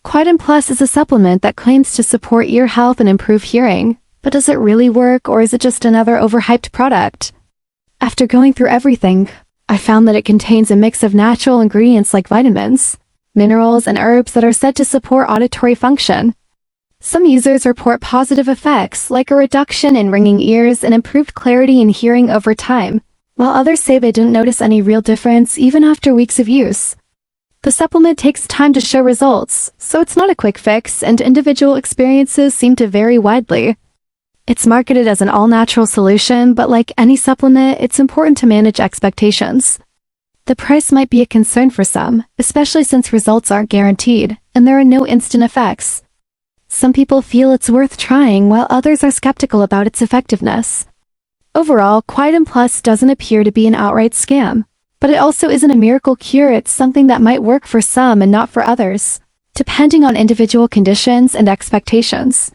Quietum Plus is a supplement that claims to support ear health and improve hearing, but does it really work, or is it just another overhyped product? After going through everything, I found that it contains a mix of natural ingredients like vitamins, minerals, and herbs that are said to support auditory function. Some users report positive effects, like a reduction in ringing ears and improved clarity in hearing over time, while others say they didn't notice any real difference even after weeks of use. The supplement takes time to show results, so it's not a quick fix, and individual experiences seem to vary widely. It's marketed as an all-natural solution, but like any supplement, it's important to manage expectations. The price might be a concern for some, especially since results aren't guaranteed, and there are no instant effects. Some people feel it's worth trying, while others are skeptical about its effectiveness. Overall, Quietum Plus doesn't appear to be an outright scam, but it also isn't a miracle cure. It's something that might work for some and not for others, depending on individual conditions and expectations.